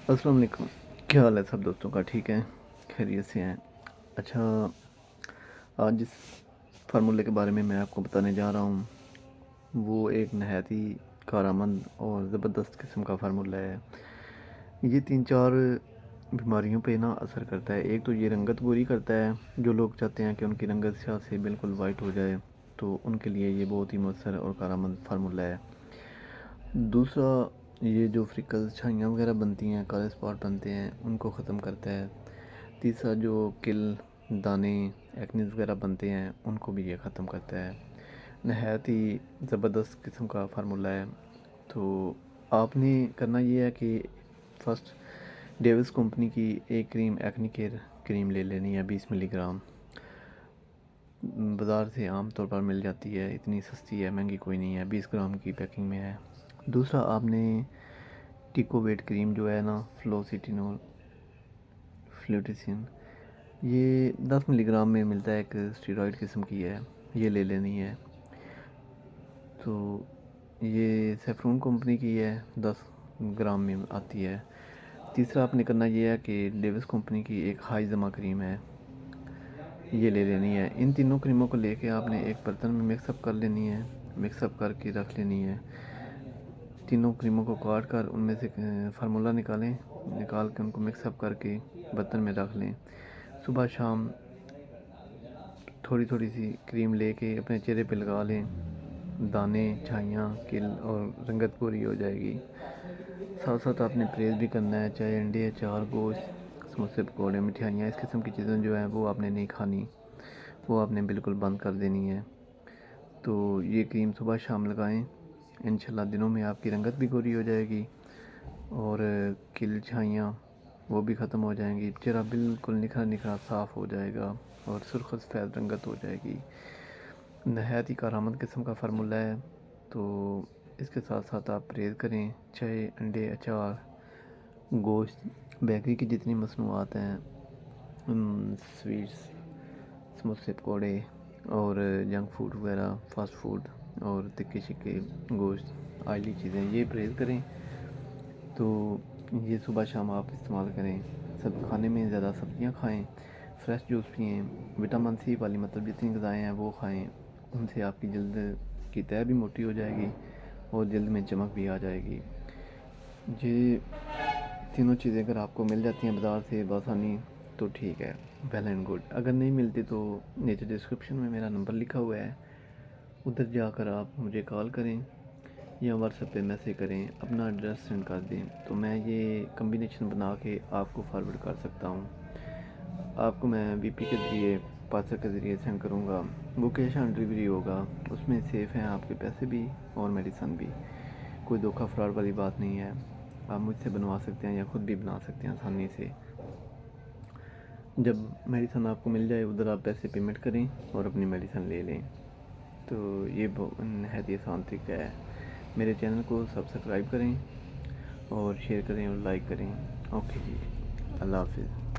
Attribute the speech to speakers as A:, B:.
A: अस्सलाम वालेकुम। क्या हाल है सब दोस्तों का? ठीक है, खैरियत से हैं? अच्छा, आज जिस फार्मूले के बारे में मैं आपको बताने जा रहा हूँ वो एक नहायत ही कारआमद और ज़बरदस्त किस्म का फार्मूला है। ये 3-4 बीमारियों पे ना असर करता है। एक तो ये रंगत गोरी करता है, जो लोग चाहते हैं कि उनकी रंगत स्याह से बिल्कुल वाइट हो जाए, तो उनके लिए ये बहुत ही मौसर और कारआमद फार्मूला है। दूसरा, ये जो फ्रिकल्स छाइयाँ वगैरह बनती हैं, काले स्पॉट बनते हैं, उनको ख़त्म करता है। तीसरा, जो किल दाने एक्नीज़ वगैरह बनते हैं, उनको भी ये ख़त्म करता है। नहायत ही ज़बरदस्त किस्म का फार्मूला है। तो आपने करना ये है कि फ़र्स्ट डेविस कंपनी की एक क्रीम एक्नी केयर क्रीम ले लेनी है 20 मिलीग्राम। बाज़ार से आम तौर पर मिल जाती है, इतनी सस्ती है, महंगी कोई नहीं है, 20 ग्राम की पैकिंग में है। दूसरा, आपने टिकोवेट क्रीम जो है ना, फ्लोसिटिनोल फ्लूटिसिन, ये 10 मिलीग्राम में मिलता है, एक स्टेरॉइड किस्म की है, ये ले लेनी है। तो ये सेफ्रॉन कंपनी की है, 10 ग्राम में आती है। तीसरा आपने करना ये है कि डेविस कंपनी की एक हाई जमा क्रीम है, ये ले लेनी है। इन तीनों क्रीमों को लेके आपने एक बर्तन में मिक्सअप कर लेनी है, मिक्सअप करके रख लेनी है। तीनों क्रीमों को काट कर उनमें से फार्मूला निकाल के उनको मिक्सअप करके बर्तन में रख लें। सुबह शाम थोड़ी थोड़ी सी क्रीम लेके अपने चेहरे पे लगा लें, दाने छाइयाँ किल और रंगत पूरी हो जाएगी। साथ साथ आपने परहेज़ भी करना है, चाहे अंडे अचार गोश्त समोसे पकौड़े मिठाइयाँ इस किस्म की चीज़ें जो हैं वो आपने नहीं खानी, वो आपने बिल्कुल बंद कर देनी है। तो ये क्रीम सुबह शाम लगाएं, इंशाल्लाह दिनों में आपकी रंगत भी गोरी हो जाएगी और किल छाइयाँ वो भी ख़त्म हो जाएंगी, चेहरा बिल्कुल निखरा निखरा साफ़ हो जाएगा और सुर्ख सफ़ेद रंगत हो जाएगी। नहायत ही कारआमद किस्म का फार्मूला है। तो इसके साथ साथ आप परहेज़ करें, चाहे अंडे अचार गोश्त बेकरी की जितनी मसनूआत हैं, स्वीट्स समोसे पकौड़े और जंक फूड वगैरह फ़ास्ट फूड और तिक्के शिक्के गोश्त ऑयली चीज़ें, ये परहेज़ करें। तो ये सुबह शाम आप इस्तेमाल करें। सब खाने में ज़्यादा सब्ज़ियाँ खाएं, फ्रेश जूस पिएँ, विटामिन सी वाली मतलब जितनी ग़िज़ाएँ हैं वो खाएं, उनसे आपकी जल्द की तह भी मोटी हो जाएगी और जल्द में चमक भी आ जाएगी। ये तीनों चीज़ें अगर आपको मिल जाती हैं बाज़ार से बआसानी तो ठीक है, वेल एंड गुड। अगर नहीं मिलती तो नीचे डिस्क्रिप्शन में मेरा नंबर लिखा हुआ है, उधर जाकर आप मुझे कॉल करें या व्हाट्सएप पे मैसेज करें, अपना एड्रेस सेंड कर दें, तो मैं ये कम्बिनेशन बना के आपको फॉरवर्ड कर सकता हूँ। आपको मैं वीपी के ज़रिए पार्सल के ज़रिए सेंड करूँगा, वो कैश ऑन डिलीवरी होगा, उसमें सेफ़ हैं आपके पैसे भी और मेडिसन भी, कोई धोखा फ्रॉड वाली बात नहीं है। आप मुझसे बनवा सकते हैं या ख़ुद भी बना सकते हैं आसानी से। जब मेडिसन आपको मिल जाए उधर आप पैसे पेमेंट करें और अपनी मेडिसन ले लें। तो ये नहायत ही आसान तरीका है। मेरे चैनल को सब्सक्राइब करें और शेयर करें और लाइक करें। ओके जी, अल्लाह हाफिज़।